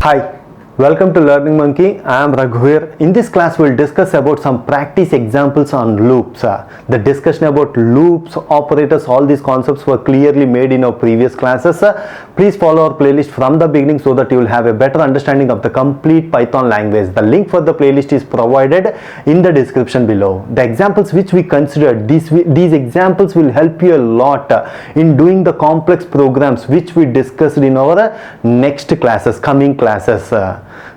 Hi, welcome to Learning Monkey. I am Raghuveer. In this class, we'll discuss about some practice examples on loops. The discussion about loops, operators, all these concepts were clearly made in our previous classes. Please follow our playlist from the beginning so that you will have a better understanding of the complete Python language. The link for the playlist is provided in the description below. The examples which we considered, these examples will help you a lot in doing the complex programs which we discussed in our next classes, coming classes.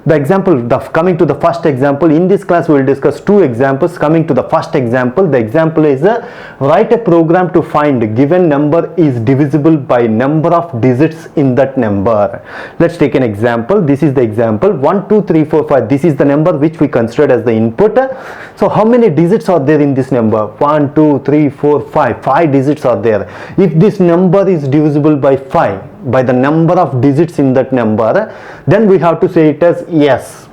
Coming to the first example, in this class we will discuss two examples. Coming to the first example, the example is write a program to find given number is divisible by number of digits in that number. Let's take an example. This is the example 1, 2, 3, 4, 5. This is the number which we considered as the input. So how many digits are there in this number? 1, 2, 3, 4, 5. 5 digits are there. If this number is divisible by 5, by the number of digits in that number, then we have to say it as yes.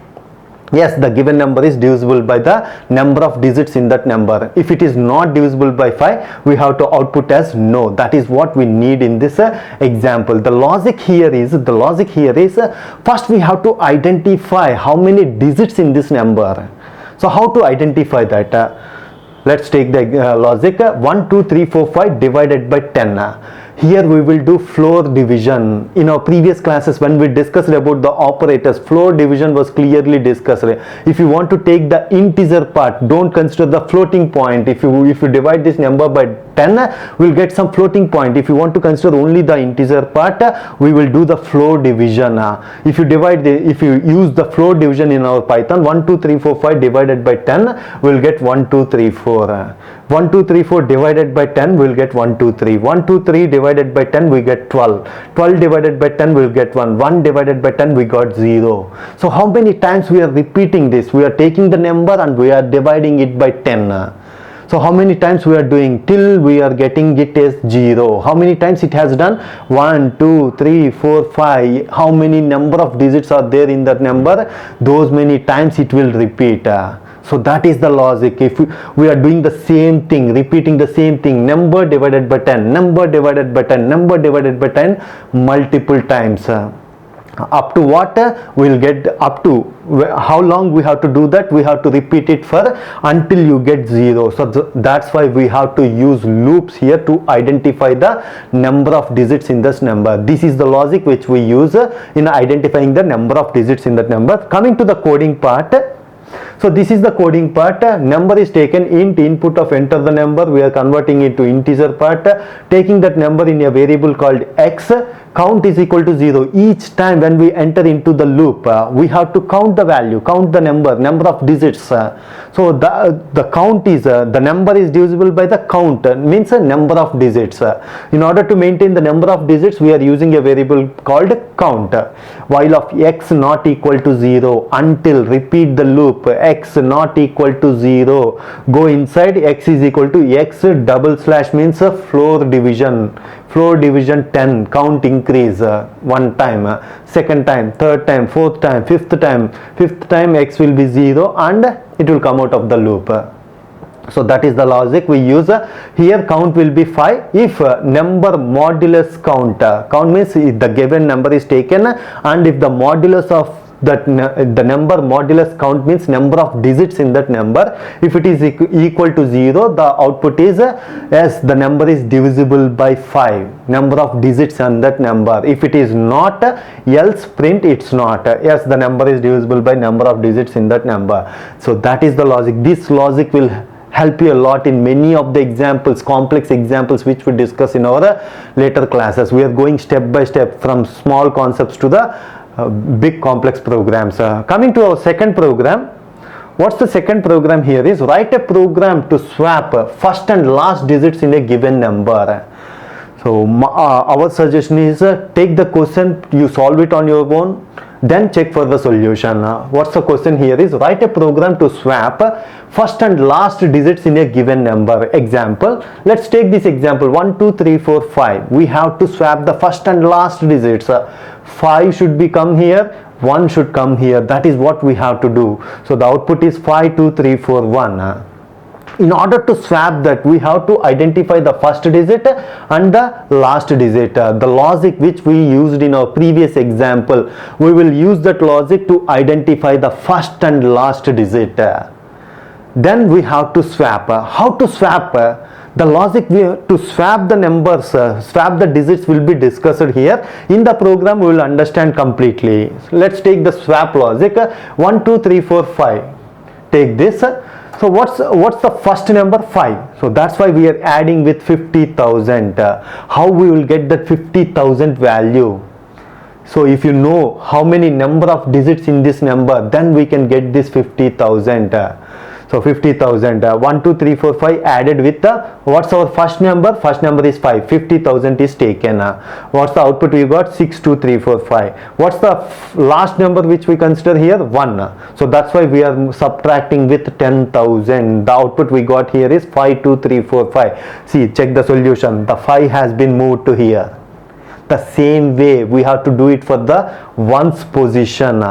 Yes, the given number is divisible by the number of digits in that number. If it is not divisible by 5, we have to output as no. That is what we need in this example. The logic here is first we have to identify how many digits in this number. So how to identify that? Let's take the logic 1, 2, 3, 4, 5 divided by 10. Here we will do floor division. In our previous classes when we discussed about the operators, floor division was clearly discussed. If you want to take the integer part, don't consider the floating point. If you divide this number by 10, we'll get some floating point. If you want to consider only the integer part, we will do the floor division. If you use the floor division in our Python, 1, 2, 3, 4, 5 divided by 10, we'll get 1, 2, 3, 4. 1, 2, 3, 4 divided by 10, we'll get 1, 2, 3. 1, 2, 3 divided by 10, we get 12. 12 divided by 10, we'll get 1. 1 divided by 10, we got 0. So how many times we are repeating this? We are taking the number and we are dividing it by 10. So how many times we are doing till we are getting it as 0? How many times it has done? 1, 2, 3, 4, 5. How many number of digits are there in that number? Those many times it will repeat. So that is the logic. If we are doing the same thing, repeating the same thing, number divided by 10, number divided by 10, number divided by 10 multiple times. Up to what? We will get up to how long we have to do that? We have to repeat it for until you get 0. So that's why we have to use loops here to identify the number of digits in this number. This is the logic which we use in identifying the number of digits in that number. Coming to the coding part. So this is the coding part. Number is taken int input of enter the number. We are converting it to integer part. Taking that number in a variable called x. Count is equal to 0. Each time when we enter into the loop, we have to count the value, count the number of digits. So the count is the number is divisible by the count, means a number of digits. In order to maintain the number of digits, we are using a variable called count. While of x not equal to 0 until repeat the loop x not equal to 0. Go inside x is equal to x double slash means a floor division. Floor division 10, count increase one time, second time, third time, fourth time, fifth time x will be 0 and it will come out of the loop. So that is the logic we use. Here count will be 5 if number modulus count means if the given number is taken and if the modulus of that the number modulus count means number of digits in that number. If it is equal to 0, the output is yes, the number is divisible by 5, number of digits on that number. If it is not, else print it's not. Yes, the number is divisible by number of digits in that number. So that is the logic. This logic will help you a lot in many of the examples, complex examples which we discuss in our later classes. We are going step by step from small concepts to the big complex programs. Coming to our second program, what's the second program here is write a program to swap first and last digits in a given number. So our suggestion is take the question, you solve it on your own, then check for the solution. What's the question here is write a program to swap first and last digits in a given number. Example, let's take this example 1, 2, 3, 4, 5. We have to swap the first and last digits. 5 should be come here, 1 should come here. That is what we have to do. So the output is 5, 2, 3, 4, 1. In order to swap that, we have to identify the first digit and the last digit. The logic which we used in our previous example, we will use that logic to identify the first and last digit. Then we have to swap. How to swap? The logic to swap the numbers, swap the digits will be discussed here. In the program we will understand completely. Let's take the swap logic. 1, 2, 3, 4, 5. Take this. So what's the first number? 5. So that's why we are adding with 50,000. How we will get that 50,000 value? So if you know how many number of digits in this number, then we can get this 50,000. So 50,000, 1, 2, 3, 4, 5 added with the, what's our first number? First number is 5. 50,000 is taken. What's the output we got? 6, 2, 3, 4, 5. What's the last number which we consider here? 1. So that's why we are subtracting with 10,000. The output we got here is 5, 2, 3, 4, 5. See, check the solution. The 5 has been moved to here. The same way we have to do it for the ones position.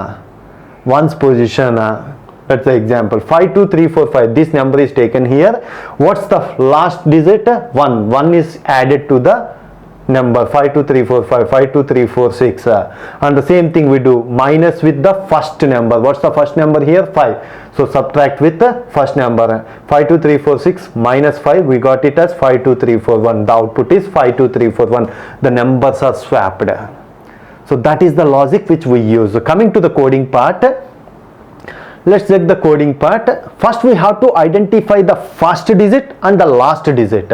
Ones position. That's the example. 5, 2, 3, 4, 5. This number is taken here. What's the last digit? 1. 1 is added to the number. 5, 2, 3, 4, 5. 5, 2, 3, 4, 6. And the same thing we do. Minus with the first number. What's the first number here? 5. So subtract with the first number. 5, 2, 3, 4, 6 minus 5. We got it as 5, 2, 3, 4, 1. The output is 5, 2, 3, 4, 1. The numbers are swapped. So that is the logic which we use. So coming to the coding part. Let's check the coding part. First we have to identify the first digit and the last digit.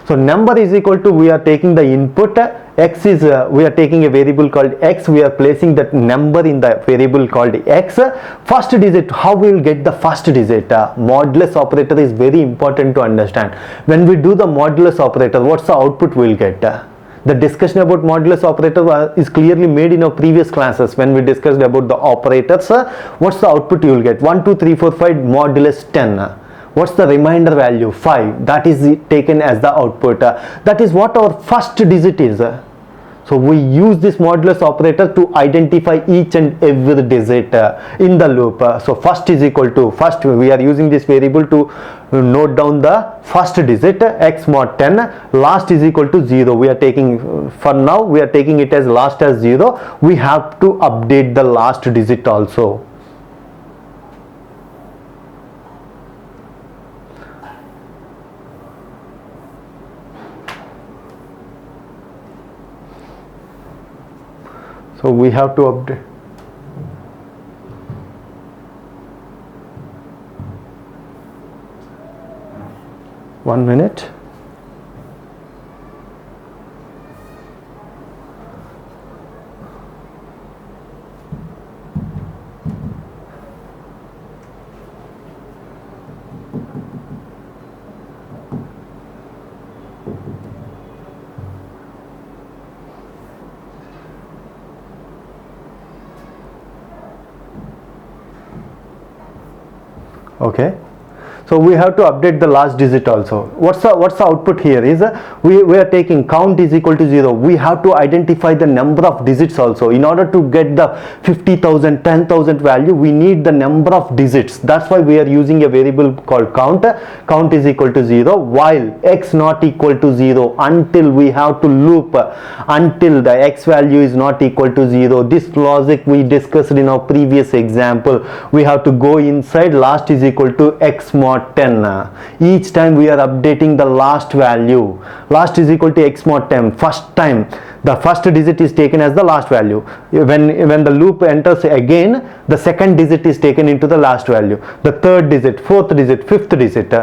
So number is equal to, we are taking the input, x is, we are taking a variable called x, we are placing that number in the variable called x. First digit, how we will get the first digit? Modulus operator is very important to understand. When we do the modulus operator, what's the output we will get? The discussion about modulus operator is clearly made in our previous classes when we discussed about the operators. What's the output you will get? 1, 2, 3, 4, 5 modulus 10. What's the remainder value? 5. That is taken as the output. That is what our first digit is. So we use this modulus operator to identify each and every digit in the loop. So first is equal to, first we are using this variable to note down the first digit, x mod 10. Last is equal to 0. We are taking, for now we are taking it as last as 0. We have to update the last digit also. So we have to update. One minute. Okay, so we have to update the last digit also. What's the output here is we are taking count is equal to 0. We have to identify the number of digits also. In order to get the 50,000, 10,000 value, we need the number of digits. That's why we are using a variable called count. Count is equal to 0 while x not equal to 0, until we have to loop until the x value is not equal to 0. This logic we discussed in our previous example. We have to go inside last is equal to x mod 10. Each time we are updating the last value. Last is equal to x mod 10. First time the first digit is taken as the last value. When the loop enters again, the second digit is taken into the last value. The third digit, fourth digit, fifth digit.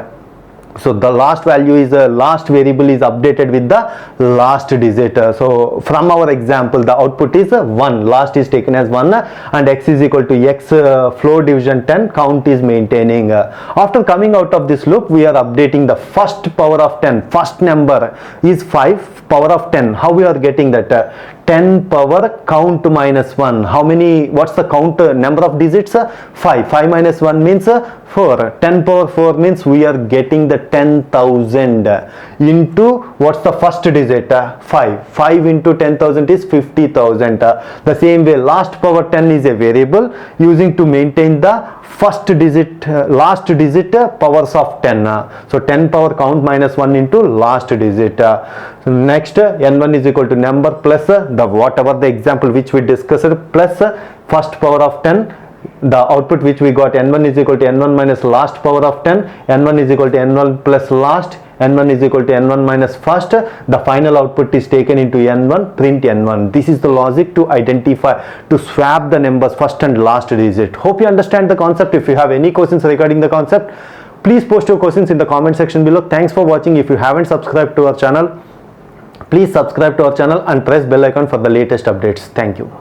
So the last value is last variable is updated with the last digit. So from our example, the output is 1. Last is taken as 1 and x is equal to x floor division 10. Count is maintaining. After coming out of this loop, we are updating the first power of 10. First number is 5 power of 10. How we are getting that? 10 power count minus 1. How many, what's the count number of digits? 5. 5 minus 1 means 4. 10 power 4 means we are getting the 10,000 into, what's the first digit? 5. 5 into 10,000 is 50,000. The same way, last power 10 is a variable using to maintain the first digit, last digit powers of 10. So 10 power count minus 1 into last digit. Next, n1 is equal to number plus the whatever the example which we discussed plus first power of 10. The output which we got, n1 is equal to n1 minus last power of 10, n1 is equal to n1 plus last, n1 is equal to n1 minus first. The final output is taken into n1, print n1. This is the logic to identify, to swap the numbers first and last digit. Hope you understand the concept. If you have any questions regarding the concept, please post your questions in the comment section below. Thanks for watching. If you haven't subscribed to our channel, please subscribe to our channel and press bell icon for the latest updates. Thank you.